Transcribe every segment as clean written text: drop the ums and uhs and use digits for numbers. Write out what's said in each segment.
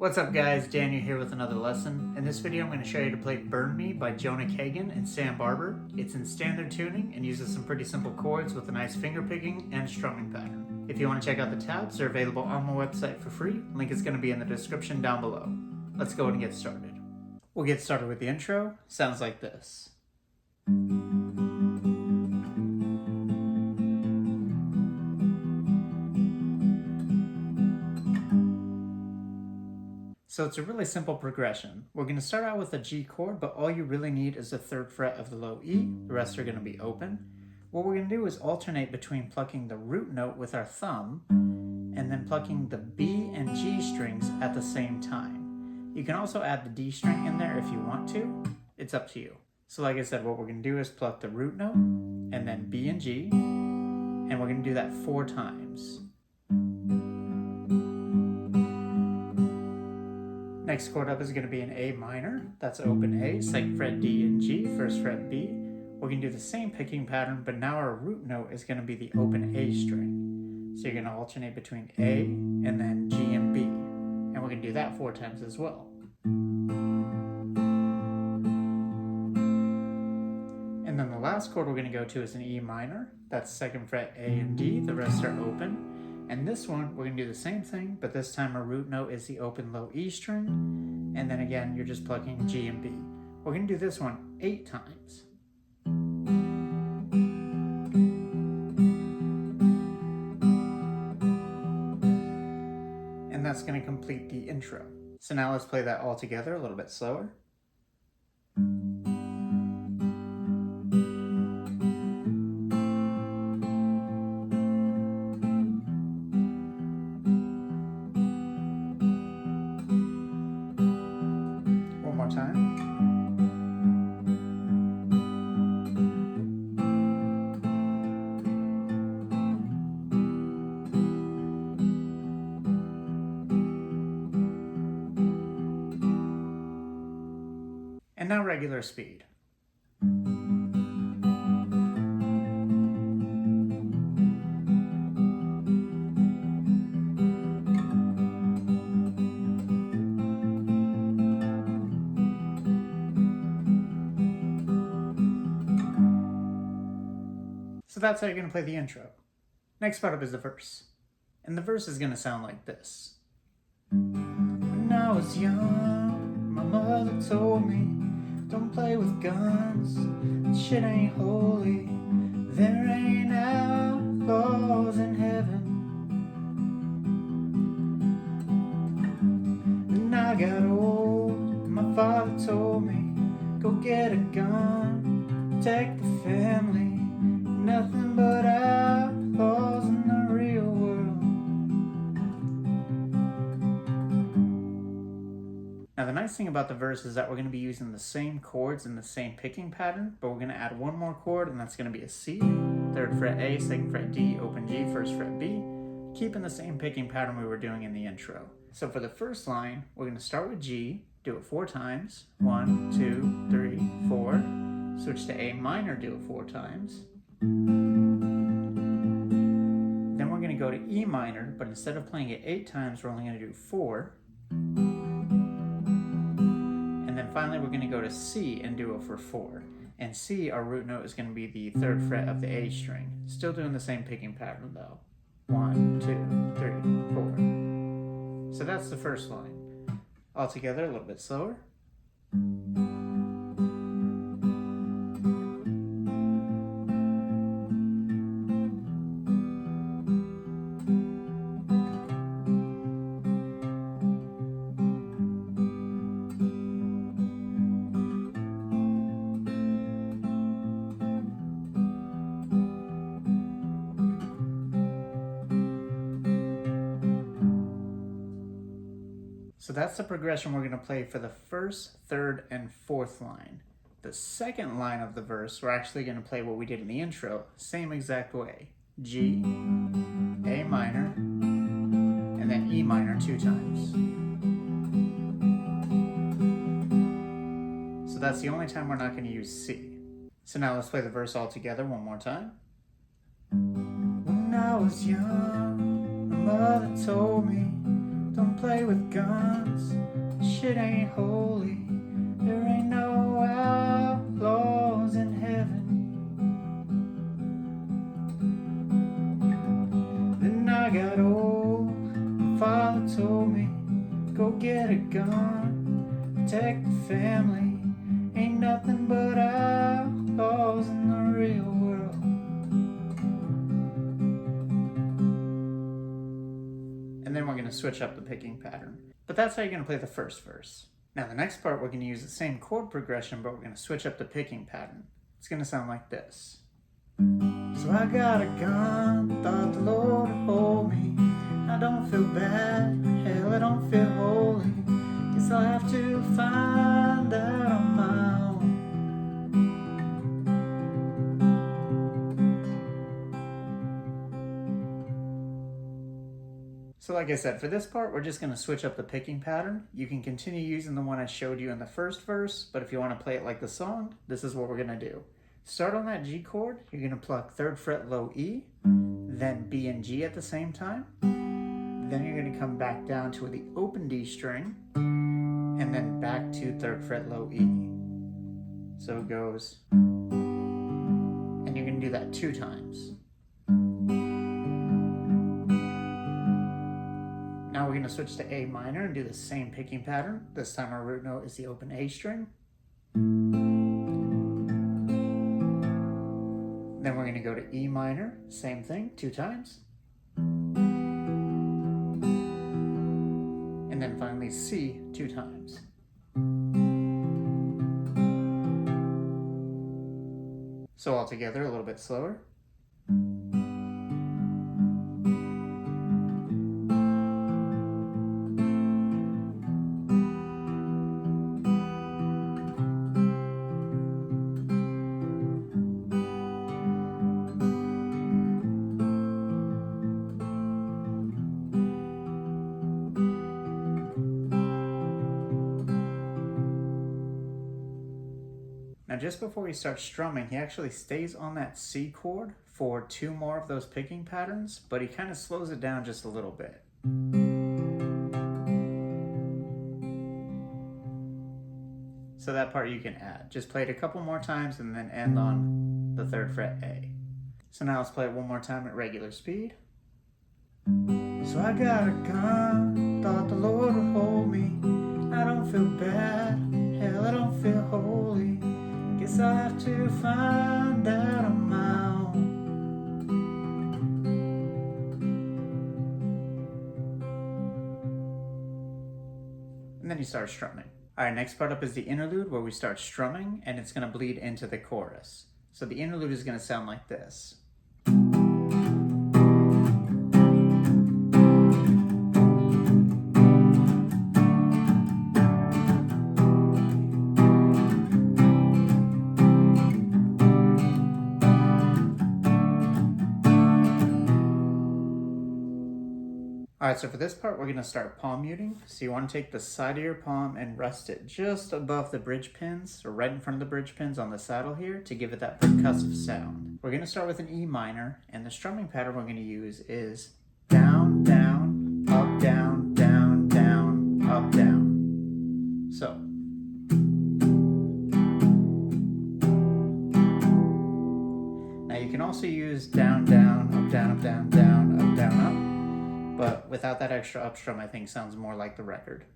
What's up guys, Daniel here with another lesson. In this video I'm going to show you to play Burn Me by Jonah Kagen and Barber. It's in standard tuning and uses some pretty simple chords with a nice finger picking and strumming pattern. If you want to check out the tabs, they're available on my website for free. Link is going to be in the description down below. Let's go ahead and get started. We'll get started with the intro. Sounds like this. So it's a really simple progression. We're going to start out with a G chord, but all you really need is the 3rd fret of the low E. The rest are going to be open. What we're going to do is alternate between plucking the root note with our thumb and then plucking the B and G strings at the same time. You can also add the D string in there if you want to. It's up to you. So like I said, what we're going to do is pluck the root note and then B and G, and we're going to do that 4 times. Next chord up is going to be an A minor. That's open A, 2nd fret D and G, 1st fret B. We're going to do the same picking pattern, but now our root note is going to be the open A string. So you're going to alternate between A and then G and B. And we're going to do that 4 times as well. And then the last chord we're going to go to is an E minor. That's 2nd fret A and D. The rest are open. And this one, we're going to do the same thing, but this time our root note is the open low E string. And then again, you're just plucking G and B. We're going to do this one 8 times. And that's going to complete the intro. So now let's play that all together a little bit slower. Time. And now regular speed. So that's how you're going to play the intro. Next part up is the verse. And the verse is going to sound like this. When I was young, my mother told me, don't play with guns, that shit ain't holy. There ain't outlaws in heaven. When I got old, my father told me, go get a gun, protect the family. Nothing but outlaws in the real world. Now the nice thing about the verse is that we're going to be using the same chords and the same picking pattern, but we're going to add one more chord, and that's going to be a C, 3rd fret A, 2nd fret D, open G, 1st fret B, keeping the same picking pattern we were doing in the intro. So for the first line, we're going to start with G, do it 4 times, 1, 2, 3, 4, switch to A minor, do it 4 times. Then we're going to go to E minor, but instead of playing it 8 times, we're only going to do 4. And then finally we're going to go to C and do it for 4. And C, our root note, is going to be the 3rd fret of the A string. Still doing the same picking pattern though. 1, 2, 3, 4. So that's the first line. All together, a little bit slower. So that's the progression we're going to play for the 1st, 3rd, and 4th line. The second line of the verse, we're actually going to play what we did in the intro, same exact way. G, A minor, and then E minor 2 times. So that's the only time we're not going to use C. So now let's play the verse all together one more time. When I was young, my mother told me, don't play with guns. Shit ain't holy. There ain't no outlaws in heaven. Then I got old. My father told me, go get a gun, protect the family. Ain't nothing but outlaws in the real world. And then we're going to switch up the picking pattern. But that's how you're going to play the first verse. Now the next part, we're going to use the same chord progression, but we're going to switch up the picking pattern. It's going to sound like this. So I got a gun, thought the Lord would hold me. I don't feel bad, hell I don't feel holy. Guess I'll have to find out on my own. So like I said, for this part, we're just going to switch up the picking pattern. You can continue using the one I showed you in the first verse, but if you want to play it like the song, this is what we're going to do. Start on that G chord, you're going to pluck 3rd fret low E, then B and G at the same time. Then you're going to come back down to the open D string, and then back to 3rd fret low E. So it goes, and you're going to do that 2 times. Now we're going to switch to A minor and do the same picking pattern. This time our root note is the open A string. Then we're going to go to E minor, same thing, 2 times. And then finally C 2 times. So all together, a little bit slower. Now just before he starts strumming, he actually stays on that C chord for 2 more of those picking patterns, but he kind of slows it down just a little bit. So that part you can add. Just play it a couple more times and then end on the 3rd fret A. So now let's play it one more time at regular speed. So I got a gun, thought the Lord would hold me. I don't feel bad, hell I don't feel holy. Guess I'll have to find out on my own. And then you start strumming. Alright, next part up is the interlude, where we start strumming and it's going to bleed into the chorus. So the interlude is going to sound like this. Alright, so for this part, we're going to start palm muting. So you want to take the side of your palm and rest it just above the bridge pins, or right in front of the bridge pins on the saddle here, to give it that percussive sound. We're going to start with an E minor, and the strumming pattern we're going to use is down, down, up, down, down, down, up, down. So. Now you can also use down, down, up, down, up, down, down, up, down, up. But without that extra up strum, I think sounds more like the record.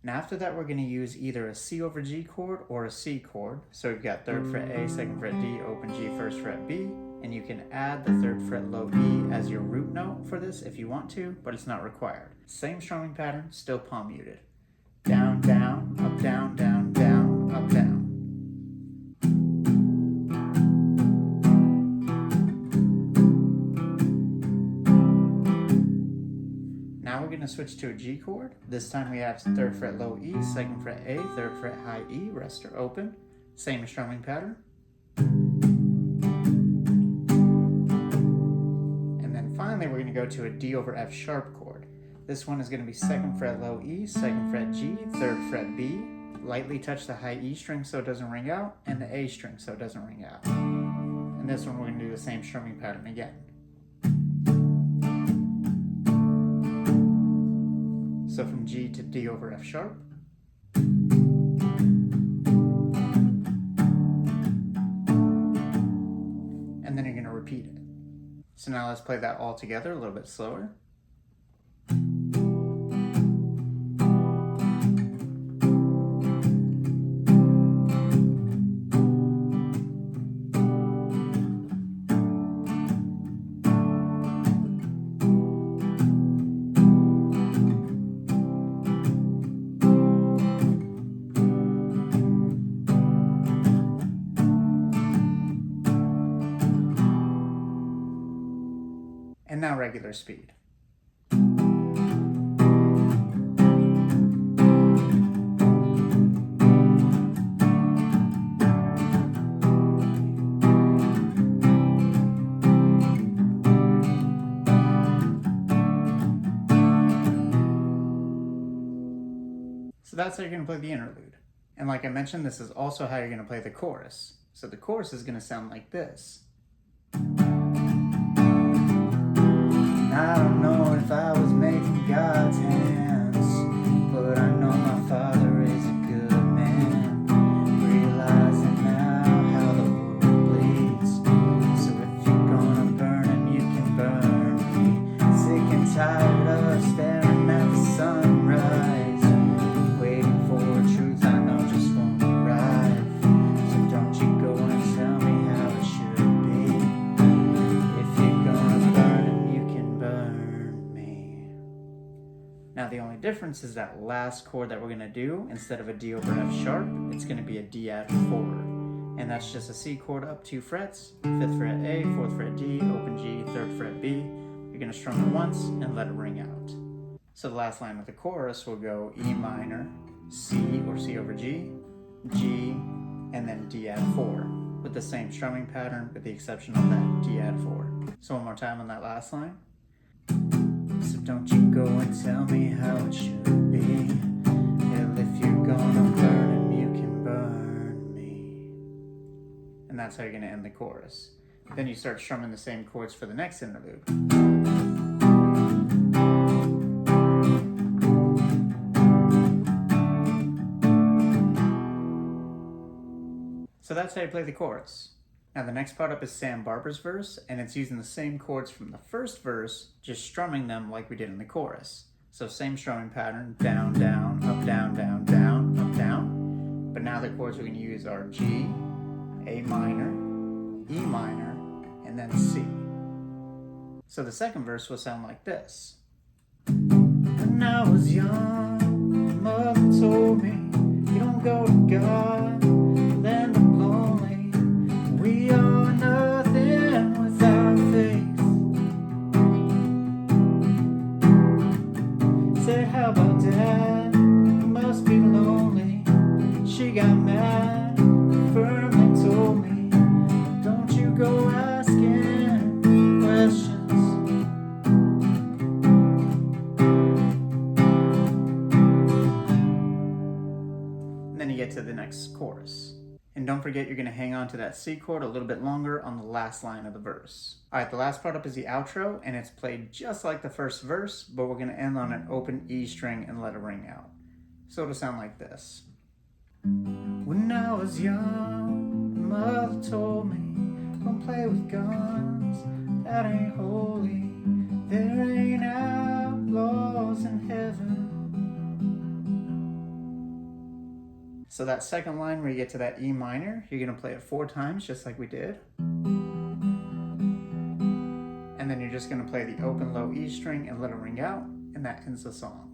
And after that, we're going to use either a C over G chord or a C chord. So we've got 3rd fret A, 2nd fret D, open G, 1st fret B. And you can add the 3rd fret low E as your root note for this if you want to, but it's not required. Same strumming pattern, still palm muted. Down, down, up, down, down, down, up, down. Now we're going to switch to a G chord. This time we have 3rd fret low E, 2nd fret A, 3rd fret high E, rest or open. Same strumming pattern. And then finally we're going to go to a D over F sharp chord. This one is going to be 2nd fret low E, 2nd fret G, 3rd fret B. Lightly touch the high E string so it doesn't ring out, and the A string so it doesn't ring out. And this one we're going to do the same strumming pattern again. So from G to D over F sharp. And then you're going to repeat it. So now let's play that all together a little bit slower. And now regular speed. So that's how you're going to play the interlude. And like I mentioned, this is also how you're going to play the chorus. So the chorus is going to sound like this. I don't know if I was making God's hands, but I know my Father is a good man, realizing now how the world bleeds. So if you're gonna burn him, you can burn me. Sick and tired of staring at the sunrise, waiting for truth I know just won't arrive. So don't you go and tell me how it should be. If you're gonna burn him, you can burn me. Now the only difference is that last chord that we're going to do, instead of a D over F sharp, it's going to be a D add 4. And that's just a C chord up 2 frets, 5th fret A, 4th fret D, open G, 3rd fret B. You're going to strum it once and let it ring out. So the last line of the chorus will go E minor, C or C over G, G, and then D add 4 with the same strumming pattern with the exception of that D add 4. So one more time on that last line. So don't you go and tell me how it should be. Hell, if you're gonna burn him, you can burn me. And that's how you're gonna end the chorus. Then you start strumming the same chords for the next interlude. So that's how you play the chorus. Now the next part up is Sam Barber's verse, and it's using the same chords from the first verse, just strumming them like we did in the chorus. So same strumming pattern, down, down, up, down, down, down, up, down. But now the chords we're going to use are G, A minor, E minor, and then C. So the second verse will sound like this. When I was young, mother told me, you don't go to God, land of lonely. We are nothing without faith. Said, how about Dad? You must be lonely. She got mad, firmly told me, don't you go asking questions. And then you get to the next chorus. And don't forget, you're going to hang on to that C chord a little bit longer on the last line of the verse. Alright, the last part up is the outro, and it's played just like the first verse, but we're going to end on an open E string and let it ring out. So it'll sound like this. When I was young, mother told me, don't play with guns, that ain't holy. There ain't outlaws in heaven. So that second line where you get to that E minor, you're going to play it 4 times just like we did. And then you're just going to play the open low E string and let it ring out, and that ends the song.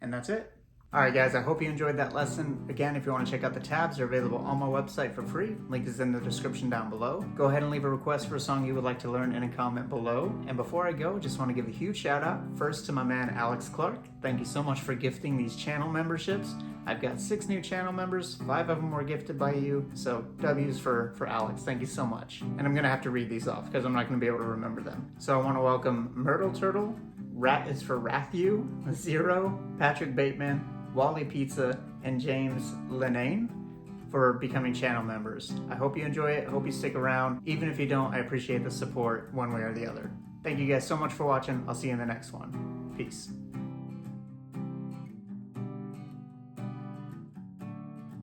And that's it. Alright guys, I hope you enjoyed that lesson. Again, if you want to check out the tabs, they're available on my website for free. Link is in the description down below. Go ahead and leave a request for a song you would like to learn in a comment below. And before I go, just want to give a huge shout out first to my man Alex Clark. Thank you so much for gifting these channel memberships. I've got 6 new channel members, 5 of them were gifted by you, so W's for Alex, thank you so much. And I'm gonna have to read these off because I'm not gonna be able to remember them. So I wanna welcome Myrtle Turtle, Rat is for Rathu, Zero, Patrick Bateman, Wally Pizza, and James Lenane for becoming channel members. I hope you enjoy it, I hope you stick around. Even if you don't, I appreciate the support one way or the other. Thank you guys so much for watching, I'll see you in the next one. Peace.